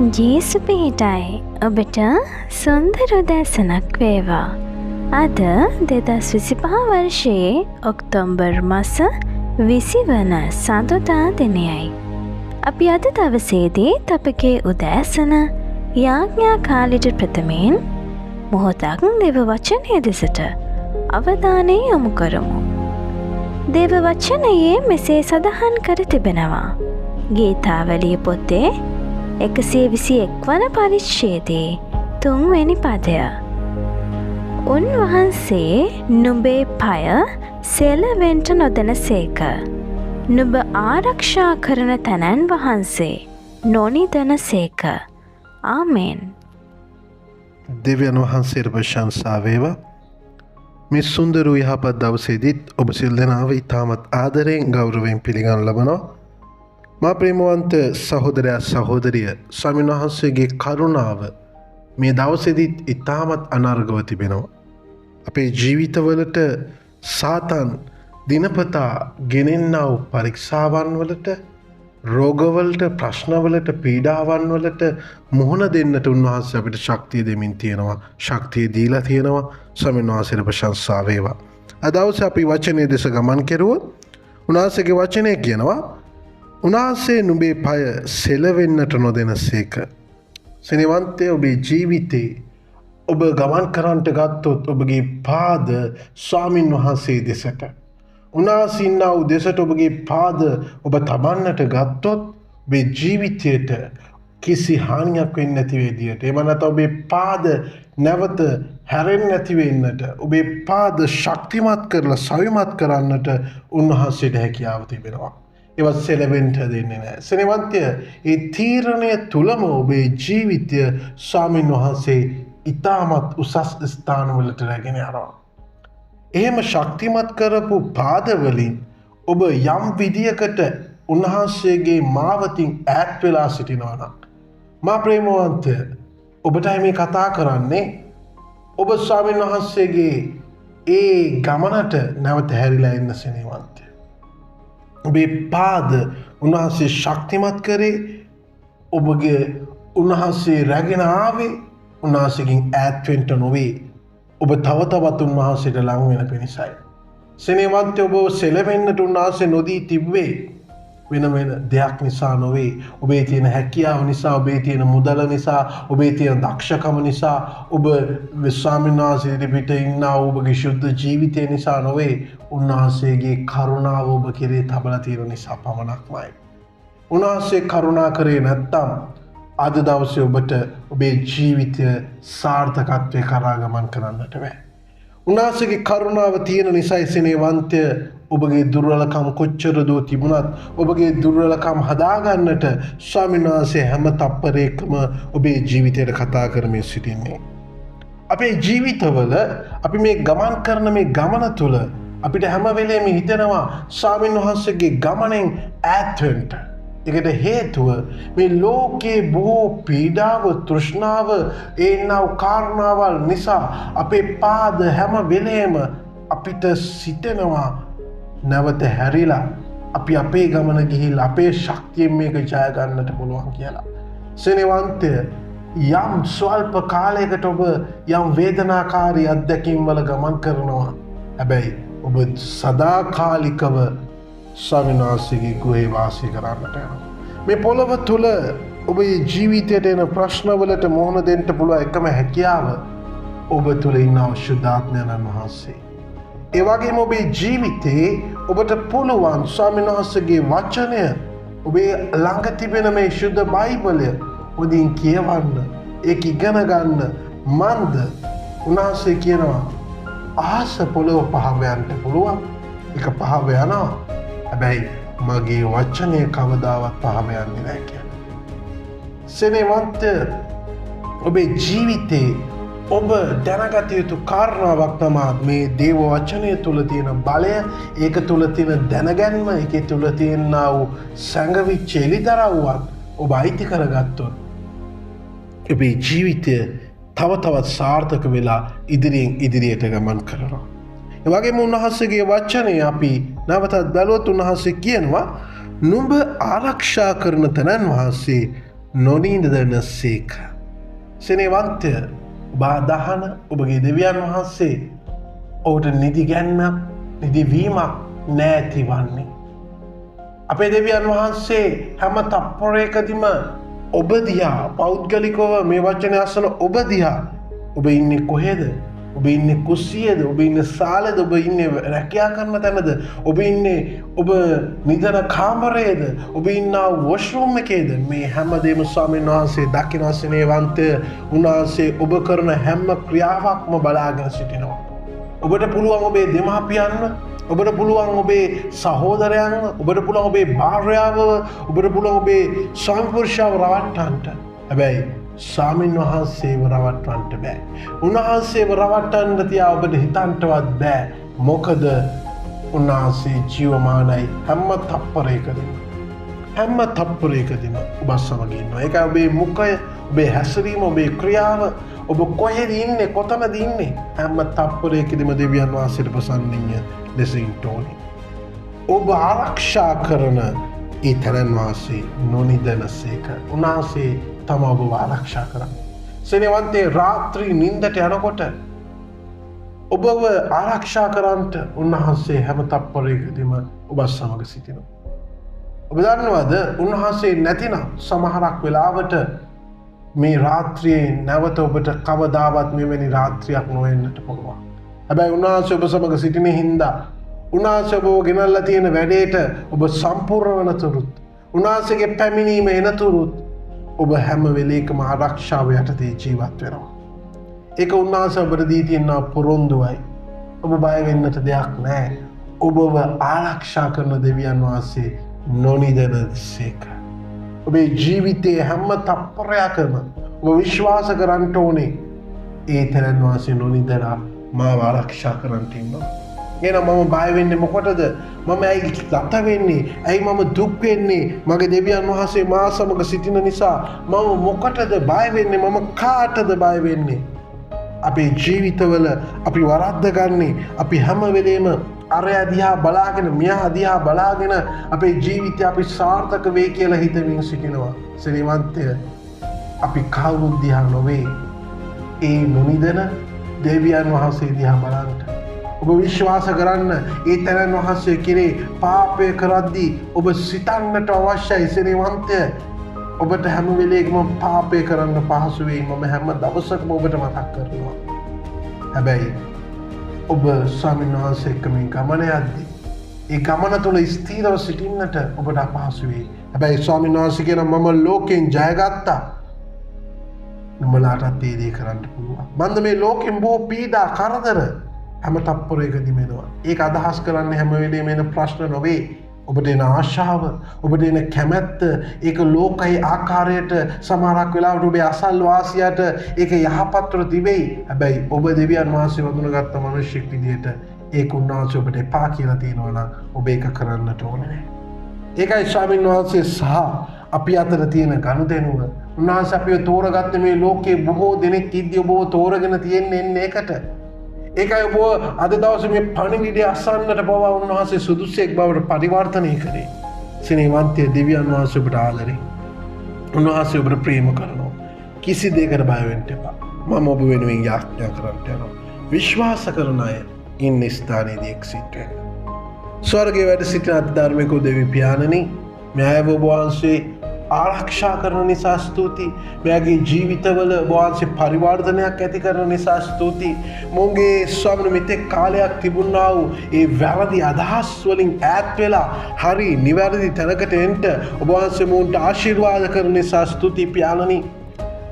ජේසු පිහිටයි ඔබට සුන්දර උදෑසනක් වේවා. අද 2025 වර්ෂයේ ඔක්තෝබර් මාස 20 වන සඳුදා දිනයයි. අපි අද දවසේදී අපගේ උදෑසන යාඥා කාලෙට ප්‍රථමයෙන් මොහොතක් දේව වචනය දෙසට අවධානය යොමු කරමු. දේව වචනයේ මෙසේ සඳහන් කර තිබෙනවා. ගීතාවලිය පොතේ 121 වන පරිච්ඡේදයේ 3 වෙනි පදය. උන්වහන්සේ නුඹේ පය සෙලවෙන්ට නොදෙනසේක. නුඹ ආරක්ෂා කරන තැනන් වහන්සේ නොනිදනසේක. ආමෙන්. දෙවියන් වහන්සේට ප්‍රශංසා වේවා. මේ සුන්දර වූ යහපත් දවසේදීත් ඔබ සියලු දෙනාව ඉතාමත් ආදරයෙන් ගෞරවයෙන් පිළිගනු ලබනවා. මා ප්‍රේමවන්ත සහෝදරයා සහෝදරිය ස්වාමීන් වහන්සේගේ කරුණාව මේ දවසේදීත් ඉතාමත් අනර්ගව තිබෙනවා. අපේ ජීවිතවලට සාතන් දිනපතා ගෙනෙන්නා වූ පරීක්ෂාවන් වලට, රෝගවලට, ප්‍රශ්නවලට, පීඩාවන් වලට මුහුණ දෙන්නට උන්වහන්සේ අපිට ශක්තිය දෙමින් තියෙනවා. ශක්තිය දීලා තියෙනවා. ස්වාමීන් වහන්සේට ප්‍රශංසා වේවා. අද දවසේ අපි වචනේ දෙස ගමන් කෙරුවොත් උන්වහන්සේගේ වචනේ කියනවා උන්වහන්සේ නුඹේ පය සෙලවෙන්නට නොදෙනසේක. සෙනෙවන්තය, ඔබේ ජීවිතේ ඔබ ගමන් කරන්නට ගත්තොත් ඔබගේ පාද ස්වාමින් වහන්සේ දෙසට, උන්වහන්සේ ඉන්නා වූ දෙසට ඔබගේ පාද ඔබ තබන්නට ගත්තොත් ඔබේ ජීවිතයට කිසි හානියක් වෙන්නේ නැති විදියට, එහෙම නැත්නම් ඔබේ පාද නැවත හැරෙන්නේ නැති වෙන්නට, ඔබේ පාද ශක්තිමත් කරලා සවිමත් කරන්නට උන්වහන්සේට හැකියාව තිබෙනවා. ඒවත් සෙලවෙන්න දෙන්නේ නැහැ. සෙනෙවන්තය, ඒ තීරණය තුලම ඔබේ ජීවිතය ස්වාමින් වහන්සේ ඉතාමත් උසස් ස්ථානවලට රැගෙන යනවා. එහෙම ශක්තිමත් කරපු පාදවලින් ඔබ යම් විදියකට උන්වහන්සේගේ මාවතින් ඈත් වෙලා සිටිනවා නම්, මා ප්‍රේමවන්තය, ඔබටයි මේ කතා කරන්නේ. ඔබ ස්වාමින් වහන්සේගේ ඒ ගමනට නැවත හැරිලා ඉන්න සෙනෙවන්තය. ඔබේ පාද උන්වහන්සේ ශක්තිමත් කරේ, ඔබගේ උන්වහන්සේ රැගෙන ආවේ උන්වහන්සේගෙන් ඈත් වෙන්න නොවේ, ඔබ තව තවත් උන්වහන්සේට ලං වෙන පිණිසයි. සෙනෙවන්තය, ඔබ සෙලවෙන්නට උන්වහන්සේ නොදී තිබ්බේ වෙන දෙයක් නිසා නොවේ. ඔබේ තියෙන හැකියාව නිසා, ඔබේ තියෙන මුදල නිසා, ඔබේ තියෙන දක්ෂකම නිසා, ඔබ ස්වාමීන් වහන්සේ පිට ඉන්නා ඔබගේ ශුද්ධ ජීවිතය නිසා නොවේ. උන්වහන්සේගේ කරුණාව ඔබ කෙරේ තබලා තියෙන නිසා පමණක්මයි. උන්වහන්සේ කරුණා කරේ නැත්තම් අද දවසේ ඔබට ඔබේ ජීවිතය සාර්ථකත්වයේ කරා ගමන් කරන්නට බෑ. උන්වහන්සේගේ කරුණාව තියෙන නිසායි සෙනෙවන්තය, ඔබගේ දුර්වලකම් කොච්චර දෝ තිබුණත් ඔබගේ දුර්වලකම් හදාගන්නට ස්වාමීන් වහන්සේ හැම තප්පරයකම ඔබේ ජීවිතයට කතා කරමින් සිටින්නේ. අපේ ජීවිතවල අපි මේ ගමන් කරන මේ ගමන තුළ අපිට හැම වෙලේම හිතෙනවා ස්වාමීන් වහන්සේගේ ගමනෙන් ඈත් වෙන්න. ඒකට හේතුව මේ ලෝකයේ බොහෝ පීඩාව, තෘෂ්ණාව, ඒනව කාරණාවල් නිසා අපේ පාද හැම වෙලේම අපිට සිතෙනවා නැවත හැරිලා අපි අපේ ගමන ගිහිල්ලා අපේ ශක්තියෙන් මේක ජය ගන්නට පුළුවන් කියලා. සෙනෙවන්තය, යම් ස්වල්ප කාලයකට ඔබ යම් වේදනාකාරී අත්දැකීම් වල ගමන් කරනවා. හැබැයි ඔබ සදාකාලිකව ස්වාමීන් වහන්සේගේ ගෘහේ වාසය කරන්නට යනවා. මේ පොළොව තුල ඔබේ ජීවිතයට එන ප්‍රශ්නවලට මුහුණ දෙන්න පුළුවන් එකම හැකියාව ඔබ තුල ඉන්න ශුද්ධාත්මයන් වහන්සේ. ඒ වගේම ඔබේ ජීවිතේ ඔබට පුළුවන් ස්වාමීන් වහන්සේගේ වචනය, ඔබේ ළඟ තිබෙන මේ ශුද්ධ බයිබලය ඔදින් කියවන්න, ඒක ඉගෙන ගන්න. මන්ද උන්වහන්සේ කියනවා අහස පොළොව පහව යන්න පුළුවන්, ඒක පහව යනවා. හැබැයි මගේ වචනය කවදාවත් පහව යන්නේ නැහැ කියන්නේ. සෙනෙවන්තය, ඔබේ ජීවිතේ ඔබ දැනගත යුතු කාරණාවක් තමයි මේ දේව වචනය තුල තියෙන බලය, ඒක තුල තියෙන දැනගැන්ම, ඒක තුල තියෙනා වූ සංගවිච්ච එළිදරව්වත් ඔබ අයිති කරගත්තොත් ඔබේ ජීවිතය තව තවත් සාර්ථක වෙලා ඉදිරියට ගමන් කරනවා. ඒ වගේම උන්වහන්සේගේ වචනය අපි නැවතත් බැලුවොත් උන්වහන්සේ කියනවා නුඹ ආරක්ෂා කරන තැනන් වහන්සේ නොනීදන සේක. සෙනේවන්තය බාදහන ඔබගේ දෙවියන් වහන්සේ ඔහුට නිදිගැන්මක් නිදිවීමක් නෑති වන්නේ. අපේ දෙවියන් වහන්සේ හැම තප්පරයකදිම ඔබ දිහා පෞද්ගලිකව මේ වචනය අසන ඔබ දිහා ඔබ ඉන්නේ කොහෙද? ඔබ ඉන්නේ කුස්සියේද? ඔබ ඉන්නේ සාලේද? ඔබ ඉන්නේ රැකියා කරන තැනද? ඔබ ඉන්නේ ඔබ නිදන කාමරයේද? ඔබ ඉන්නා වොෂ්රූම් එකේද? මේ හැමදේම ස්වාමීන් වහන්සේ දකින සෙනෙහවන්තය උන්වහන්සේ ඔබ කරන හැම ක්‍රියාවක්ම බලාගෙන සිටිනවා. ඔබට පුළුවන් ඔබේ දෙමාපියන්ව, ඔබට පුළුවන් ඔබේ සහෝදරයන්ව, ඔබට පුළුවන් ඔබේ භාර්යාවව, ඔබට පුළුවන් ඔබේ ස්වාමිපුරුෂයව රවට්ටන්නට. හැබැයි ස්වාමීන් වහන්සේව රවට්ටන්නට බෑ. උන්වහන්සේව රවට්ටන්න තියා ඔබට හිතන්නටවත් බෑ. මොකද උන්වහන්සේ ජීවමානයි හැම තප්පරයකදීම. හැම තප්පරයකදීම ඔබ සමග ඉන්නවා. ඒකයි ඔබේ මුඛය, ඔබේ හැසිරීම, ඔබේ ක්‍රියාව, ඔබ කොහෙද ඉන්නේ, කොතනද ඉන්නේ, හැම තප්පරයකදීම දෙවියන් වහන්සේට ප්‍රසන්නීය ලෙස ඉන්න ඕනේ. ඔබ ආරක්ෂා කරන ඒ තැනන් වහන්සේ නොනිදනසේක. උන්වහන්සේ තම ඔබ ආරක්ෂා කරන්නේ. සෙනෙවන්තේ රාත්‍රී නින්දට යනකොට ඔබව ආරක්ෂා කරන්නට උන්වහන්සේ හැම තප්පරයකදීම ඔබ සමග සිටිනවා. ඔබ දන්නවද උන්වහන්සේ නැතිනම් සමහරක් වෙලාවට මේ රාත්‍රියේ නැවත ඔබට කවදාවත් මෙවැනි රාත්‍රියක් නොවෙන්නට පුළුවන්. හැබැයි උන්වහන්සේ ඔබ සමග සිටින හින්දා උන්වහන්සේ ඔබව ගෙනල්ලා තියෙන වැඩේට ඔබ සම්පූර්ණ වනතුරුත් උන්වහන්සේගේ පැමිණීම එනතුරුත් ඔබ හැම වෙලේකම ආරක්ෂාව යටතේ ජීවත් වෙනවා. ඒක උන්වහන්සේ ඔබට දී තියෙන පොරොන්දුවයි. ඔබ බය වෙන්නට දෙයක් නැහැ. ඔබව ආරක්ෂා කරන දෙවියන් වහන්සේ නොනිදනසේක. ඔබේ ජීවිතයේ හැම තප්පරයකම ඔබ විශ්වාස කරන්න ඕනේ ඒ තැනන් වහන්සේ නොනිදලා මාව ආරක්ෂා කරන්නට ඉන්නවා. එහෙනම් මම බය වෙන්නේ මොකටද? මම ඇයි ගත වෙන්නේ? ඇයි මම දුක් වෙන්නේ? මගේ දෙවියන් වහන්සේ මා සමග සිටින නිසා මම මොකටද බය වෙන්නේ? මම කාටද බය වෙන්නේ? අපේ ජීවිතවල අපි වරද්ද ගන්නේ අපි හැම වෙලේම අරයා දිහා බලාගෙන මෙයා දිහා බලාගෙන අපේ ජීවිතය අපි සාර්ථක වේ කියලා හිතමින් සිටිනවා. සෙනෙවන්තය අපි කවුරුත් දිහා නොවේ ඒ නොනිදන දෙවියන් වහන්සේ දිහා බලන්න. ඔබ විශ්වාස කරන්න ඒ තැනන් වහන්සේ කෙරේ පාපය කරද්දී ඔබ සිතන්නට අවශ්‍යයි. සෙනෙවන්තය ඔබට හැම වෙලේකම පාපය කරන්න පහසු වෙයි. මම හැම දවසකම ඔබට මතක් කරනවා. හැබැයි ඔබ ස්වාමීන් වහන්සේ එක්ක මේ ගමන යද්දී ඒ ගමන තුළ ස්ථීරව සිටින්නට ඔබට අපහසු වෙයි. හැබැයි ස්වාමීන් වහන්සේ කියන මම ලෝකෙන් ජයගත්තා. නුඹලාටත් ඒ දේ කරන්න පුළුවන්. මන්ද මේ ලෝකෙන් බොහෝ පීඩා කරදර හැම තප්පරයකදීම එනවා. ඒක අදහස් කරන්නේ හැම වෙලේම එන ප්‍රශ්න නොවේ. ඔබට එන ආශාව, ඔබට එන කැමැත්ත, ඒක ලෝකයේ ආකාරයට සමහරක් වෙලාවට ඔබේ අසල්වාසියට ඒක යහපත්ව තිබෙයි. හැබැයි ඔබ දෙවියන් වහන්සේ වඳුනගත්ත මිනිසෙක් විදියට ඒක උන්වහන්සේ ඔබට එපා කියලා තියෙනවා නම් ඔබ ඒක කරන්නට ඕනේ නැහැ. ඒකයි ස්වාමීන් වහන්සේ සහ අපි අතර තියෙන ගනුදෙනුව. උන්වහන්සේ අපිව තෝරගත්ත මේ ලෝකයේ බොහෝ දෙනෙක් ඉද්දී ඔබව තෝරගෙන තියෙන්නේ ඒකට. ඒකයි ඔබ අද දවසේ මේ පණිවිඩය අසන්නට පවා උන්වහන්සේ සුදුසෙක් බවට පරිවර්තනය කරේ. සෙනෙහවන්තය දෙවියන් වහන්සේ ඔබට ආදරේ. උන්වහන්සේ ඔබට ප්‍රේම කරනවා. කිසි දෙයකට බය වෙන්න එපා. මම ඔබ වෙනුවෙන් යාඥා කරන්නට යනවා. විශ්වාස කරන අය ඉන්න ස්ථානයේදී එක්සිට් වෙන්න. ස්වර්ගයේ වැඩ සිටින අධර්මික දෙවි පියාණනි, මෙයව ඔබ වහන්සේ ආරක්ෂා කරන නිසා ස්තුතියි. මෙයාගේ ජීවිතවල ඔබ වහන්සේ පරිවර්තනයක් ඇති කරන නිසා ස්තුතියි. මොන්ගේ ස්වාමීන් මෙතෙක් කාලයක් තිබුණා වූ ඒ වැරදි අදහස් වලින් ඈත් වෙලා හරි නිවැරදි තැනකට එන්න ඔබ වහන්සේ මොන්ට ආශිර්වාද කරන නිසා ස්තුතියි පියාණනි.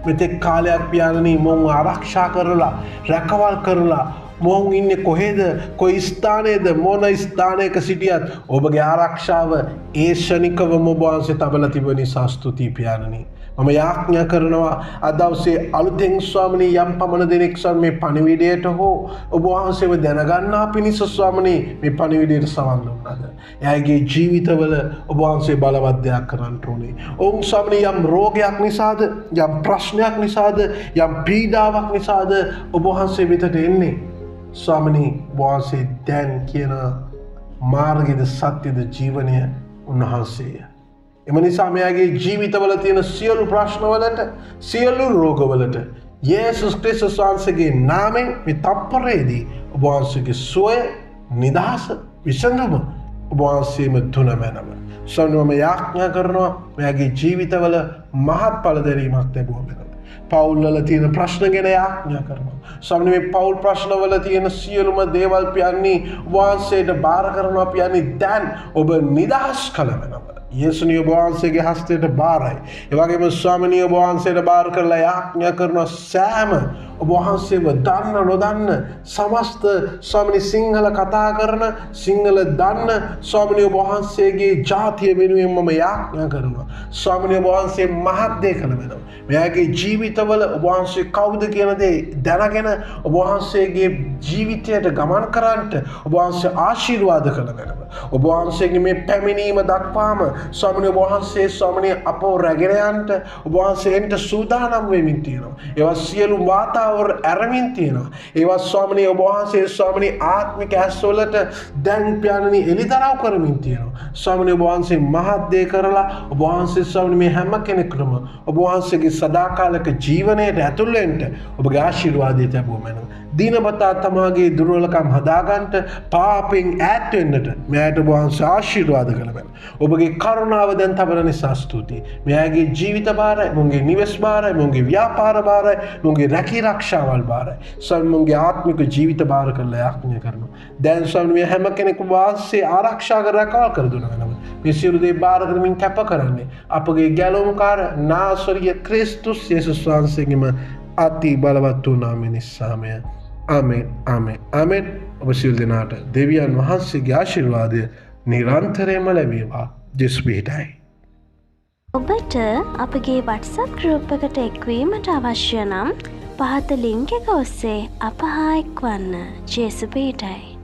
මෙතෙක් කාලයක් පියාණනි මොන් ආරක්ෂා කරලා රැකවල් කරලා මොහොන් ඉන්නේ කොහෙද, කොයි ස්ථානයේද, මොන ස්ථානයක සිටියත් ඔබගේ ආරක්ෂාව ඒ ශනිකවම ඔබ වහන්සේ තබලා තිබෙන නිසා ස්තුතියි පියාණනි. මම යාඥා කරනවා අද දවසේ අලුතෙන් ස්වාමිනී යම් පමණ දෙනෙක් මේ පණිවිඩයට හෝ ඔබ වහන්සේව දැනගන්නා පිණිස ස්වාමිනී මේ පණිවිඩයට සවන් දුන්නාද? එයාගේ ජීවිතවල ඔබ වහන්සේ බලවත් දෙයක් කරන්න ඕනේ. ඔවුන් ස්වාමිනී යම් රෝගයක් නිසාද, යම් ප්‍රශ්නයක් නිසාද, යම් පීඩාවක් නිසාද ඔබ වහන්සේ වෙතට එන්නේ. ස්වාමිනී වහන්සේ දැන් කියන මාර්ගයද සත්‍යද ජීවනය උන්වහන්සේය. එම නිසා මෙයාගේ ජීවිතවල තියෙන සියලු ප්‍රශ්නවලට සියලු රෝගවලට යේසුස් ක්‍රිස්තුස් වහන්සේගේ නාමයෙන් මේ තප්පරයේදී ඔබ වහන්සේගේ සුවය නිදහස විසඳුම ඔබ වහන්සේම තුන මැනව. සොන්නම යාඥා කරනවා මෙයාගේ ජීවිතවල මහත් ඵල දැරීමක් ලැබුවා වෙනවා. පවුල් වල තියෙන ප්‍රශ්න ගැන යාඥා කරනවා. ස්වාමීනි මේ පවුල් ප්‍රශ්න වල තියෙන සියලුම දේවල් පියන්නේ වහන්සේට බාර කරනවා පියන්නේ දැන් ඔබ නිදහස් කළ වෙනවා. යේසුනි ඔබ වහන්සේගේ හස්තයට බාරයි. ඒ වගේම ස්වාමීනි ඔබ වහන්සේට බාර කරලා යාඥා කරනවා සෑම ඔබ වහන්සේව දන්න නොදන්න සමස්ත ස්වාමීනි සිංහල කතා කරන සිංහල දන්න ස්වාමීනි ඔබ වහන්සේගේ ජාතිය වෙනුවෙන් මම යාඥා කරනවා. ස්වාමීනි ඔබ වහන්සේ මහත් දේ කළ වෙනවා. මෙයාගේ ජීවිතවල ඔබ වහන්සේ කවුද කියන දේ දැනගෙන ඔබ වහන්සේගේ ජීවිතයට ගමන් කරන්නට ඔබ වහන්සේ ආශිර්වාද කළ වෙනවා. ඔබ වහන්සේගේ මේ පැමිණීම දක්වාම ස්වාමීනි ඔබ වහන්සේ ස්වාමීනි අපව රැගෙන යන්නට ඔබ වහන්සේන්ට සූදානම් වෙමින් තියෙනවා. ඒවා සියලු වාතාවර ඇරමින් තියෙනවා. ඒවා ස්වාමීනි ඔබ වහන්සේ ස්වාමීනි ආත්මික ඇස්වලට දැන් පියාණනි එලිදරව් කරමින් තියෙනවා. ස්වාමීනි ඔබ වහන්සේ මහත් දේ කරලා ඔබ වහන්සේ ස්වාමීනි මේ හැම කෙනෙකුටම ඔබ වහන්සේගේ සදාකාලික ජීවනයට ඇතුල් වෙන්න ඔබගේ ආශිර්වාදය ලැබුවා මැනව. දිනපතා තමාගේ දුර්වලකම් හදාගන්නට පාපෙන් ඈත් වෙන්නට මෙයාට ඔබ වහන්සේ ආශිර්වාද කළා. ඔබගේ කරුණාව දැන් තබන නිසා ස්තුතියි. මෙයාගේ ජීවිත බාරයි, මුන්ගේ නිවෙස් බාරයි, මුන්ගේ ව්‍යාපාර බාරයි, මුන්ගේ රැකී රක්ෂාවල් බාරයි. ස්වාමී මුන්ගේ ආත්මික ජීවිත බාර කරලා යාඥා කරනවා. දැන් ස්වාමී හැම කෙනෙකු වාසයේ ආරක්ෂා කර රැකවල් කර දුන්නා වෙනවා. මේ සියලු දේ බාර කරමින් කැප කරන්නේ අපගේ ගැලවුම්කාර නාසරිය ක්‍රිස්තුස් යේසුස් වහන්සේගේම අති බලවත් වූ නාමයෙන් නිසාමය. ආමෙන් ආමෙන් ආමෙන්. ඔබ සියලු දෙනාට දෙවියන් වහන්සේගේ ආශිර්වාදය නිරන්තරයෙන්ම ලැබේවා. ජෙසුස් පිහිටයි. ඔබට අපගේ WhatsApp group එකට එක්වීමට අවශ්‍ය නම් පහත link එක ඔස්සේ අප හා එක්වන්න. ජෙසුස් පිහිටයි.